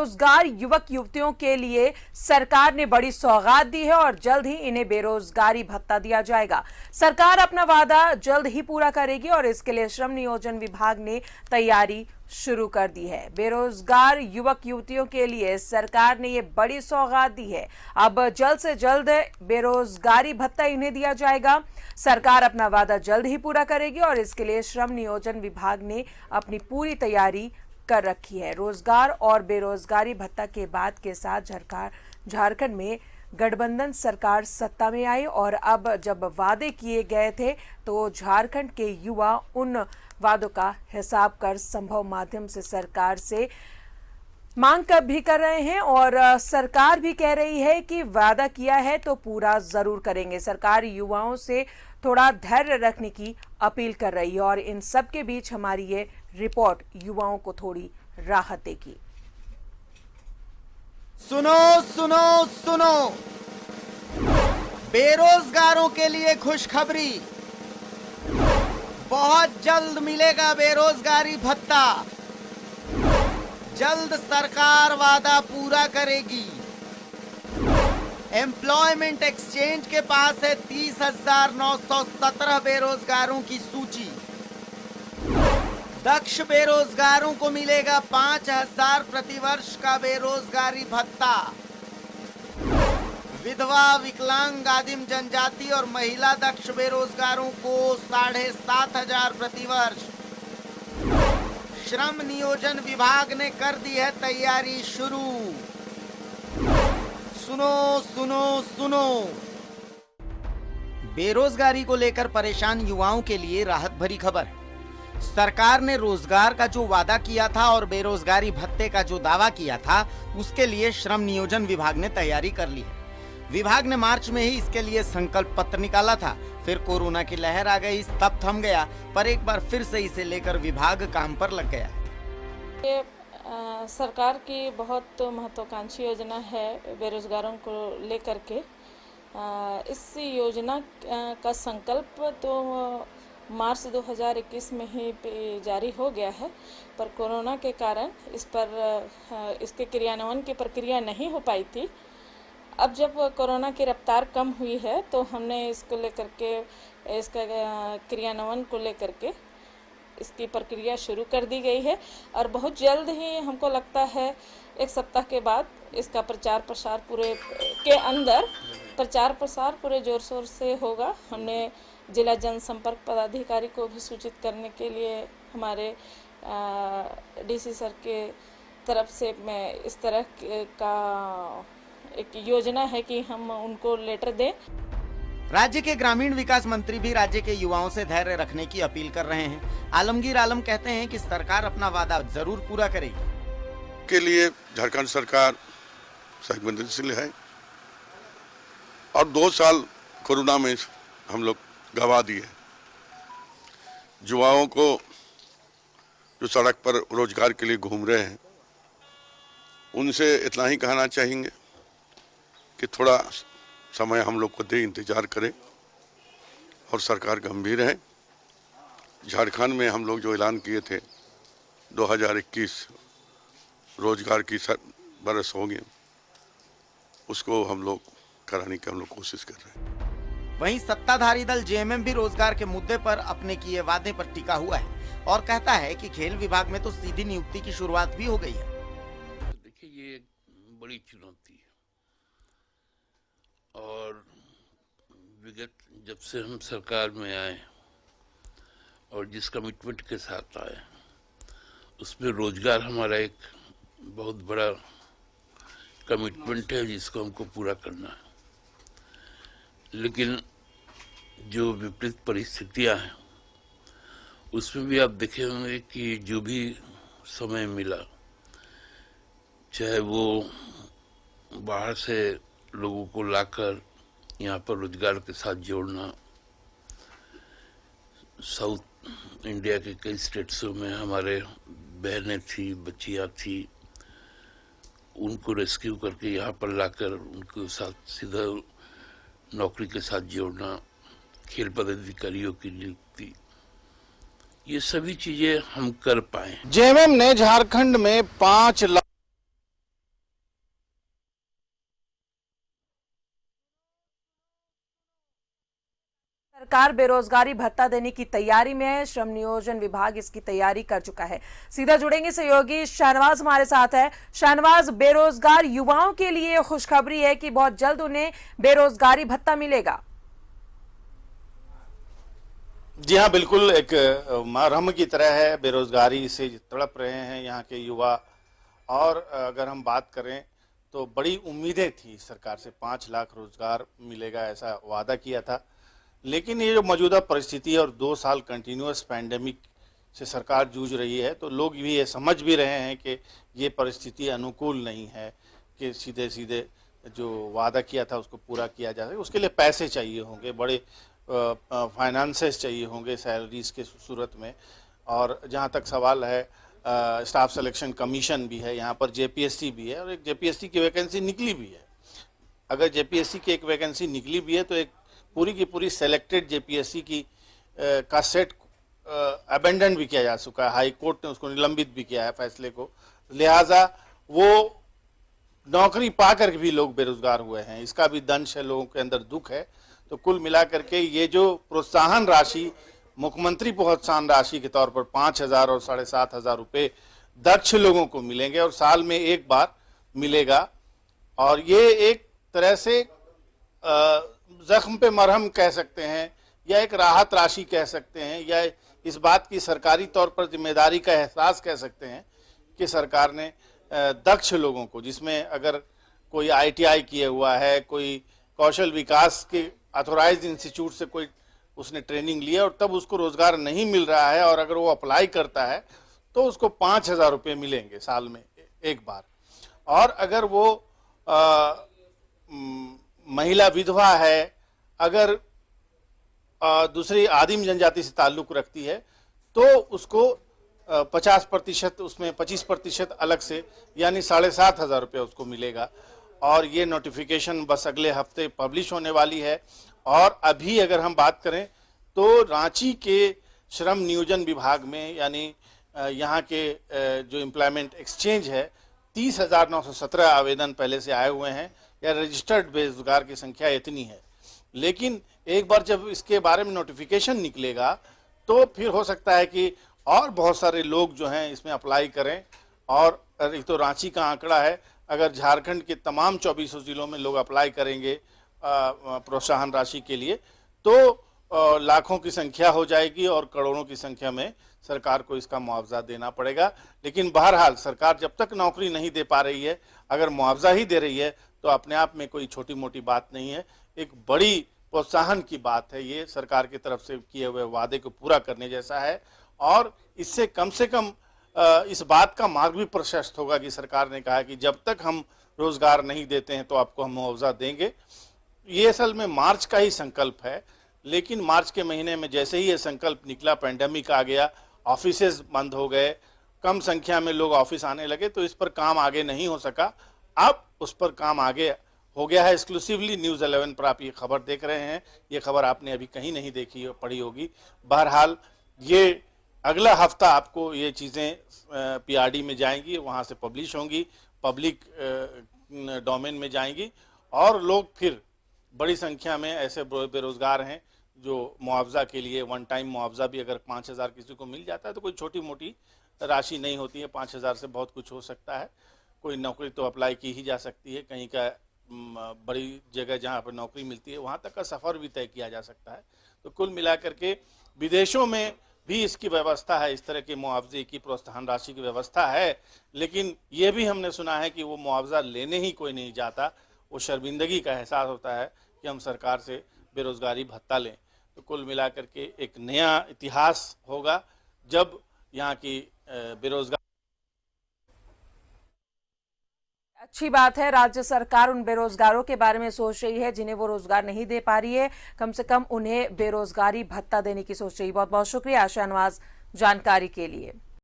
बेरोजगार युवक युवतियों के लिए सरकार ने बड़ी सौगात दी है और जल्द ही इन्हें बेरोजगारी भत्ता दिया जाएगा। सरकार अपना वादा जल्द ही पूरा करेगी और इसके लिए श्रम नियोजन विभाग ने तैयारी शुरू कर दी है। बेरोजगार युवक युवतियों के लिए सरकार ने ये बड़ी सौगात दी है। अब जल्द से जल्द बेरोजगारी भत्ता इन्हें दिया जाएगा। सरकार अपना वादा जल्द ही पूरा करेगी और इसके लिए श्रम नियोजन विभाग ने अपनी पूरी तैयारी कर रखी है। रोजगार और बेरोजगारी भत्ता के बाद के साथ झारखंड में गठबंधन सरकार सत्ता में आई और अब जब वादे किए गए थे तो झारखंड के युवा उन वादों का हिसाब कर संभव माध्यम से सरकार से मांग भी कर रहे हैं और सरकार भी कह रही है कि वादा किया है तो पूरा जरूर करेंगे। सरकार युवाओं से थोड़ा धैर्य रखने की अपील कर रही है और इन सब के बीच हमारी ये रिपोर्ट युवाओं को थोड़ी राहत देगी। सुनो सुनो सुनो, बेरोजगारों के लिए खुशखबरी, बहुत जल्द मिलेगा बेरोजगारी भत्ता। जल्द सरकार वादा पूरा करेगी। एम्प्लॉयमेंट एक्सचेंज के पास है 30,917 बेरोजगारों की सूची। दक्ष बेरोजगारों को मिलेगा 5,000 प्रतिवर्ष का बेरोजगारी भत्ता। विधवा, विकलांग, आदिम जनजाति और महिला दक्ष बेरोजगारों को 7,500 प्रतिवर्ष। श्रम नियोजन विभाग ने कर दी है तैयारी शुरू। सुनो सुनो सुनो, बेरोजगारी को लेकर परेशान युवाओं के लिए राहत भरी खबर है। सरकार ने रोजगार का जो वादा किया था और बेरोजगारी भत्ते का जो दावा किया था उसके लिए श्रम नियोजन विभाग ने तैयारी कर ली है। विभाग ने मार्च में ही इसके लिए संकल्प पत्र निकाला था, फिर कोरोना की लहर आ गई, तब थम गया, पर एक बार फिर से इसे लेकर विभाग काम पर लग गया। ये सरकार की बहुत महत्वाकांक्षी योजना है बेरोजगारों को लेकर के। इस योजना का संकल्प तो मार्च 2021 में ही जारी हो गया है, पर कोरोना के कारण इसके क्रियान्वयन की प्रक्रिया नहीं हो पाई थी। अब जब कोरोना की रफ्तार कम हुई है तो हमने इसको लेकर के, इसका क्रियान्वयन को लेकर के इसकी प्रक्रिया शुरू कर दी गई है और बहुत जल्द ही हमको लगता है एक सप्ताह के बाद इसका प्रचार प्रसार पूरे जोर शोर से होगा। हमने जिला जनसंपर्क पदाधिकारी को भी सूचित करने के लिए हमारे डीसी सर के तरफ से मैं इस तरह का एक योजना है कि हम उनको लेटर दें। राज्य के ग्रामीण विकास मंत्री भी राज्य के युवाओं से धैर्य रखने की अपील कर रहे हैं। आलमगीर आलम कहते हैं कि सरकार अपना वादा जरूर पूरा करेगी। के लिए झारखंड सरकार संवेदनशील है और 2 साल कोरोना में हम लोग गवा दिए। युवाओं को जो सड़क पर रोजगार के लिए घूम रहे हैं उनसे इतना ही कहना चाहेंगे कि थोड़ा समय हम लोग को दे, इंतजार करें और सरकार गंभीर है। झारखंड में हम लोग जो ऐलान किए थे 2021 रोजगार की बरस होंगे, उसको हम लोग कराने की कोशिश कर रहे हैं। वहीं सत्ताधारी दल जेएमएम भी रोजगार के मुद्दे पर अपने किए वादे पर टिका हुआ है और कहता है कि खेल विभाग में तो सीधी नियुक्ति की शुरुआत भी हो गई है। देखिए, ये एक बड़ी चुनौती है और विगत जब से हम सरकार में आए और जिस कमिटमेंट के साथ आए उसमें रोजगार हमारा एक बहुत बड़ा कमिटमेंट है जिसको हमको पूरा करना है। लेकिन जो विपरीत परिस्थितियां हैं उसमें भी आप देखे होंगे कि जो भी समय मिला, चाहे वो बाहर से लोगों को लाकर यहाँ पर रोजगार के साथ जोड़ना, साउथ इंडिया के कई स्टेट्सों में हमारे बहनें थी, बच्चियाँ थी, उनको रेस्क्यू करके यहाँ पर लाकर उनके साथ सीधा नौकरी के साथ जोड़ना, खेल पदाधिकारियों की नियुक्ति, ये सभी चीजें हम कर पाए। जेएमएम ने झारखंड में 5 लाख सरकार बेरोजगारी भत्ता देने की तैयारी में है। श्रम नियोजन विभाग इसकी तैयारी कर चुका है। सीधा जुड़ेंगे सहयोगी शाहनवाज हमारे साथ है। शाहनवाज, बेरोजगार युवाओं के लिए खुशखबरी है कि बहुत जल्द उन्हें बेरोजगारी भत्ता मिलेगा। जी हाँ, बिल्कुल एक मरहम की तरह है। बेरोजगारी से तड़प रहे हैं यहाँ के युवा। और अगर हम बात करें तो बड़ी उम्मीदें थी सरकार से, 5 लाख रोजगार मिलेगा ऐसा वादा किया था। लेकिन ये जो मौजूदा परिस्थिति है और 2 साल कंटिन्यूअस पैंडेमिक से सरकार जूझ रही है, तो लोग भी ये समझ भी रहे हैं कि ये परिस्थिति अनुकूल नहीं है कि सीधे सीधे जो वादा किया था उसको पूरा किया जा सके। उसके लिए पैसे चाहिए होंगे, बड़े फाइनेंसेस चाहिए होंगे सैलरीज के सूरत में। और जहाँ तक सवाल है, स्टाफ सिलेक्शन कमीशन भी है, यहाँ पर जेपीएससी भी है और एक जेपीएससी की वैकेंसी निकली भी है। अगर जेपीएससी की एक वैकेंसी निकली भी है तो एक पूरी की पूरी सेलेक्टेड जेपीएससी की का सेट अबेंडन भी किया जा चुका है। हाई कोर्ट ने उसको निलंबित भी किया है फैसले को। लिहाजा वो नौकरी पाकर भी लोग बेरोजगार हुए हैं, इसका भी दंश है, लोगों के अंदर दुख है। तो कुल मिलाकर के ये जो प्रोत्साहन राशि, मुख्यमंत्री प्रोत्साहन राशि के तौर पर 5,000 और 7,500 रुपये दक्ष लोगों को मिलेंगे और साल में एक बार मिलेगा। और ये एक तरह से जख्म पे मरहम कह सकते हैं या एक राहत राशि कह सकते हैं या इस बात की सरकारी तौर पर जिम्मेदारी का एहसास कह सकते हैं कि सरकार ने दक्ष लोगों को, जिसमें अगर कोई ITI किए हुआ है, कोई कौशल विकास के ऑथोराइज्ड इंस्टीट्यूट से कोई उसने ट्रेनिंग लिया और तब उसको रोजगार नहीं मिल रहा है और अगर वो अप्लाई करता है तो उसको 5,000 रुपये मिलेंगे साल में एक बार। और अगर वो महिला विधवा है, अगर दूसरी आदिम जनजाति से ताल्लुक रखती है तो उसको 50%, उसमें 25% अलग से, यानी 7,500 रुपये उसको मिलेगा। और ये नोटिफिकेशन बस अगले हफ्ते पब्लिश होने वाली है। और अभी अगर हम बात करें तो रांची के श्रम नियोजन विभाग में, यानी यहाँ के जो एम्प्लॉयमेंट एक्सचेंज है, 30,917 आवेदन पहले से आए हुए हैं या रजिस्टर्ड बेरोजगार की संख्या इतनी है। लेकिन एक बार जब इसके बारे में नोटिफिकेशन निकलेगा तो फिर हो सकता है कि और बहुत सारे लोग जो हैं इसमें अप्लाई करें। और एक तो रांची का आंकड़ा है, अगर झारखंड के तमाम 24 जिलों में लोग अप्लाई करेंगे प्रोत्साहन राशि के लिए तो लाखों की संख्या हो जाएगी और करोड़ों की संख्या में सरकार को इसका मुआवजा देना पड़ेगा। लेकिन बहरहाल सरकार जब तक नौकरी नहीं दे पा रही है, अगर मुआवजा ही दे रही है तो अपने आप में कोई छोटी मोटी बात नहीं है, एक बड़ी प्रोत्साहन की बात है। ये सरकार की तरफ से किए हुए वादे को पूरा करने जैसा है और इससे कम इस बात का मार्ग भी प्रशस्त होगा कि सरकार ने कहा कि जब तक हम रोजगार नहीं देते हैं तो आपको हम मुआवजा देंगे। ये असल में मार्च का ही संकल्प है, लेकिन मार्च के महीने में जैसे ही ये संकल्प निकला, पैंडेमिक आ गया, ऑफिसेज बंद हो गए, कम संख्या में लोग ऑफिस आने लगे, तो इस पर काम आगे नहीं हो सका। अब उस पर काम आगे हो गया है। एक्सक्लूसिवली न्यूज़ 11 पर आप ये खबर देख रहे हैं, ये खबर आपने अभी कहीं नहीं देखी पढ़ी होगी। बहरहाल ये अगला हफ्ता आपको ये चीज़ें PRD में जाएंगी, वहाँ से पब्लिश होंगी, पब्लिक डोमेन में जाएंगी और लोग फिर बड़ी संख्या में ऐसे बेरोजगार हैं जो मुआवजा के लिए, वन टाइम मुआवजा भी अगर 5,000 किसी को मिल जाता है तो कोई छोटी मोटी राशि नहीं होती है। 5,000 से बहुत कुछ हो सकता है। कोई नौकरी तो अप्लाई की ही जा सकती है, कहीं का बड़ी जगह जहाँ पर नौकरी मिलती है वहाँ तक का सफ़र भी तय किया जा सकता है। तो कुल मिलाकर के विदेशों में भी इसकी व्यवस्था है, इस तरह के मुआवजे की, प्रोत्साहन राशि की व्यवस्था है। लेकिन ये भी हमने सुना है कि वो मुआवजा लेने ही कोई नहीं जाता, वो शर्मिंदगी का एहसास होता है कि हम सरकार से बेरोजगारी भत्ता लें। तो कुल मिलाकर के एक नया इतिहास होगा जब यहाँ की बेरोजगार। अच्छी बात है, राज्य सरकार उन बेरोजगारों के बारे में सोच रही है जिन्हें वो रोजगार नहीं दे पा रही है, कम से कम उन्हें बेरोजगारी भत्ता देने की सोच रही है। बहुत बहुत शुक्रिया शाहनवाज जानकारी के लिए।